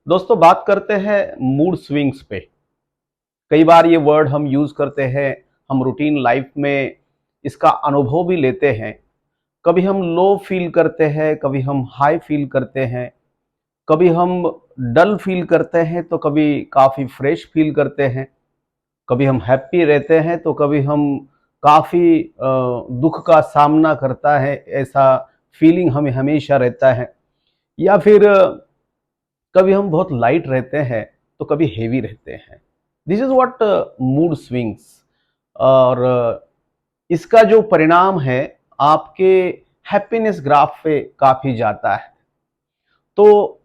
दोस्तों बात करते हैं मूड स्विंग्स पे। कई बार ये वर्ड हम यूज करते हैं, हम रूटीन लाइफ में इसका अनुभव भी लेते हैं। कभी हम लो फील करते हैं, कभी हम हाई फील करते हैं, कभी हम डल फील करते हैं तो कभी काफ़ी फ्रेश फील करते हैं, कभी हम हैप्पी रहते हैं तो कभी हम काफ़ी दुख का सामना करता है, ऐसा फीलिंग हमें हमेशा रहता है। या फिर कभी हम बहुत लाइट रहते हैं तो कभी हेवी रहते हैं। This is what mood swings. और इसका जो परिणाम है आपके हैप्पीनेस ग्राफ पे काफी जाता है। तो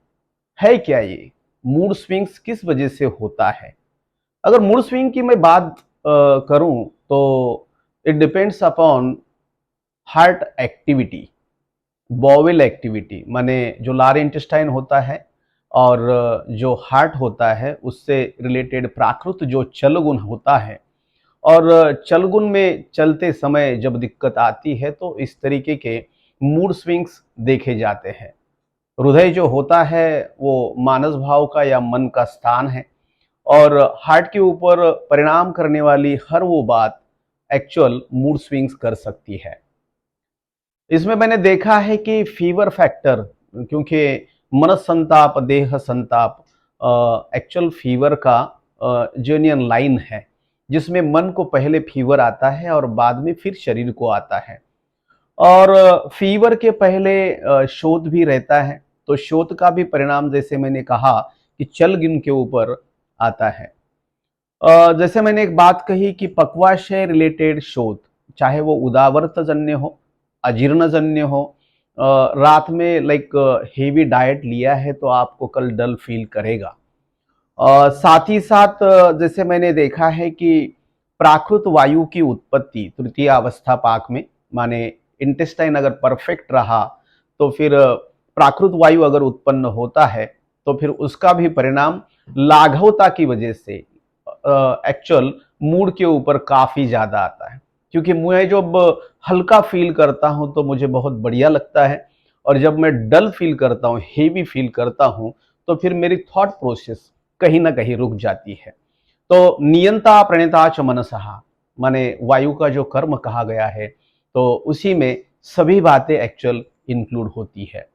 है क्या ये मूड स्विंग्स किस वजह से होता है? अगर मूड स्विंग की मैं बात करूं तो it depends upon heart activity, bowel activity, माने जो लार इंटेस्टाइन होता है और जो हार्ट होता है उससे रिलेटेड प्राकृत जो चलगुण होता है। और चलगुण में चलते समय जब दिक्कत आती है तो इस तरीके के मूड स्विंग्स देखे जाते हैं। हृदय जो होता है वो मानस भाव का या मन का स्थान है, और हार्ट के ऊपर परिणाम करने वाली हर वो बात एक्चुअल मूड स्विंग्स कर सकती है। इसमें मैंने देखा है कि फीवर फैक्टर, क्योंकि मन संताप देह संताप एक्चुअल फीवर का जेन्युइन लाइन है, जिसमें मन को पहले फीवर आता है और बाद में फिर शरीर को आता है। और फीवर के पहले शोथ भी रहता है, तो शोथ का भी परिणाम जैसे मैंने कहा कि चल गिन के ऊपर आता है। जैसे मैंने एक बात कही कि पक्वाशय रिलेटेड शोथ, चाहे वो उदावर्त जन्य हो, अजीर्ण जन्य हो, रात में लाइक हेवी डाइट लिया है तो आपको कल डल फील करेगा। साथ ही साथ जैसे मैंने देखा है कि प्राकृत वायु की उत्पत्ति तृतीय अवस्था पाक में, माने इंटेस्टाइन अगर परफेक्ट रहा तो फिर प्राकृत वायु अगर उत्पन्न होता है तो फिर उसका भी परिणाम लाघवता की वजह से एक्चुअल मूड के ऊपर काफी ज्यादा आता है। क्योंकि मैं जब हल्का फील करता हूं तो मुझे बहुत बढ़िया लगता है, और जब मैं डल फील करता हूं, हेवी फील करता हूं, तो फिर मेरी थॉट प्रोसेस कहीं ना कहीं रुक जाती है। तो नियंता प्रणेता च मनसहा, माने वायु का जो कर्म कहा गया है तो उसी में सभी बातें एक्चुअल इंक्लूड होती है।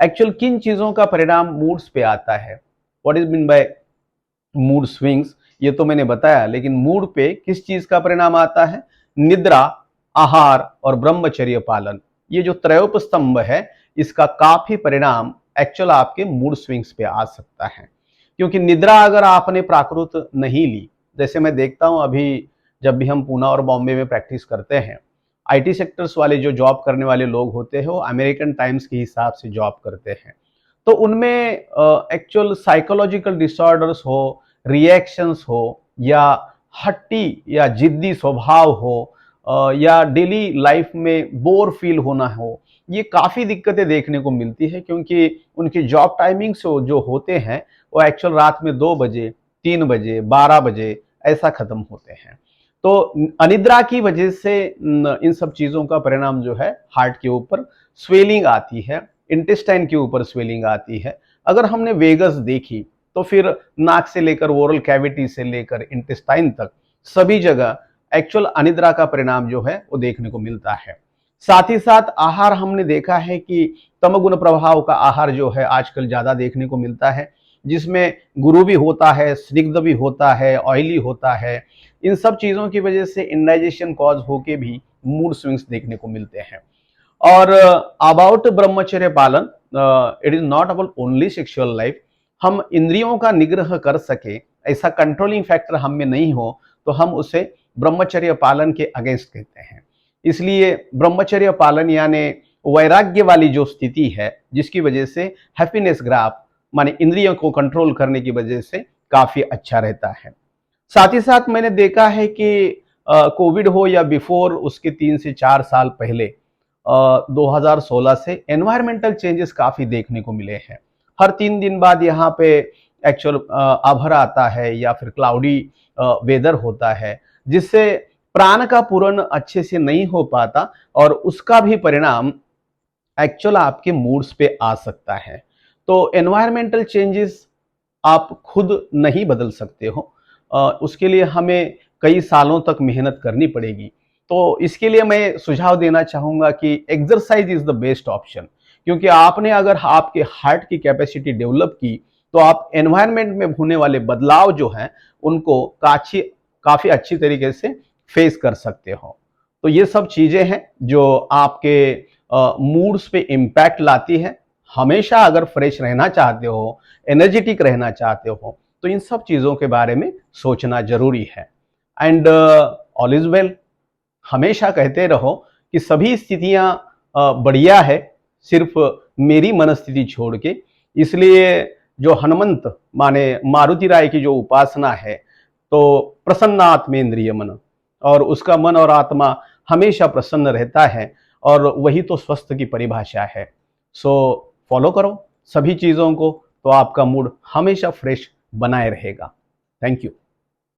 एक्चुअल किन चीजों का परिणाम मूड्स पे आता है, what is mean by mood swings, ये तो मैंने बताया, लेकिन मूड पे किस चीज का परिणाम आता है? निद्रा, आहार और ब्रह्मचर्य पालन, ये जो त्रयोप स्तंभ है इसका काफी परिणाम एक्चुअल आपके मूड स्विंग्स पे आ सकता है। क्योंकि निद्रा अगर आपने प्राकृत नहीं ली, जैसे मैं देखता हूं अभी जब भी हम पुणे और बॉम्बे में प्रैक्टिस करते हैं, आईटी सेक्टर्स वाले जो जॉब करने वाले लोग होते हैं वो अमेरिकन टाइम्स के हिसाब से जॉब करते हैं। तो उनमें एक्चुअल साइकोलॉजिकल डिसऑर्डर्स हो, रिएक्शंस हो, या हट्टी या जिद्दी स्वभाव हो, या डेली लाइफ में बोर फील होना हो, ये काफ़ी दिक्कतें देखने को मिलती है। क्योंकि उनकी जॉब टाइमिंग्स जो होते हैं वो एक्चुअल रात में 2 बजे, 3 बजे, 12 बजे ऐसा खत्म होते हैं। तो अनिद्रा की वजह से इन सब चीज़ों का परिणाम जो है हार्ट के ऊपर स्वेलिंग आती है, इंटेस्टाइन के ऊपर स्वेलिंग आती है। अगर हमने वेगस देखी तो फिर नाक से लेकर ओरल कैविटी से लेकर इंटेस्टाइन तक सभी जगह एक्चुअल अनिद्रा का परिणाम जो है वो देखने को मिलता है। साथ ही साथ आहार हमने देखा है कि तमगुण प्रभाव का आहार जो है आजकल ज्यादा देखने को मिलता है, जिसमें गुरु भी होता है, स्निग्ध भी होता है, ऑयली होता है। इन सब चीजों की वजह से इंडाइजेशन कॉज होके भी मूड स्विंग्स देखने को मिलते हैं। और अबाउट ब्रह्मचर्य पालन, it is not about only sexual life. हम इंद्रियों का निग्रह कर सके, ऐसा कंट्रोलिंग फैक्टर हम में नहीं हो तो हम उसे ब्रह्मचर्य पालन के अगेंस्ट कहते हैं। इसलिए ब्रह्मचर्य पालन यानी वैराग्य वाली जो स्थिति है, जिसकी वजह से हैप्पीनेस ग्राफ माने इंद्रियों को कंट्रोल करने की वजह से काफी अच्छा रहता है। साथ ही साथ मैंने देखा है कि कोविड हो या बिफोर उसके 3 से 4 साल पहले 2016 से एनवायरमेंटल चेंजेस काफी देखने को मिले हैं। हर 3 दिन बाद यहाँ पे एक्चुअल आभर आता है या फिर क्लाउडी वेदर होता है, जिससे प्राण का पूरण अच्छे से नहीं हो पाता, और उसका भी परिणाम एक्चुअल आपके मूड्स पे आ सकता है। तो एनवायरमेंटल चेंजेस आप खुद नहीं बदल सकते हो। उसके लिए हमें कई सालों तक मेहनत करनी पड़ेगी। तो इसके लिए मैं सुझाव देना चाहूँगा कि exercise is the best option, क्योंकि आपने अगर आपके हार्ट की कैपेसिटी डेवलप की, तो आप एनवायरनमेंट में होने वाले बदलाव जो हैं, उनको काफ़ी अच्छी तरीके से फेस कर सकते हो। तो ये सब चीज़ें हैं जो आपके मूड्स पे इम्पैक्ट लाती हैं। हमेशा अगर फ्रेश रहना चाहते हो, एनर्जेटिक रहना चाहते हो, तो इन सब चीज़ों के बारे में सोचना ज़रूरी है। And all is well. हमेशा कहते रहो कि सभी स्थितियाँ बढ़िया है, सिर्फ मेरी मनस्थिति छोड़ के। इसलिए जो हनुमंत माने मारुति राय की जो उपासना है, तो प्रसन्नात्मेंद्रिय मन, और उसका मन और आत्मा हमेशा प्रसन्न रहता है, और वही तो स्वस्थ की परिभाषा है। सो फॉलो करो सभी चीज़ों को, तो आपका मूड हमेशा फ्रेश बनाए रहेगा। Thank you.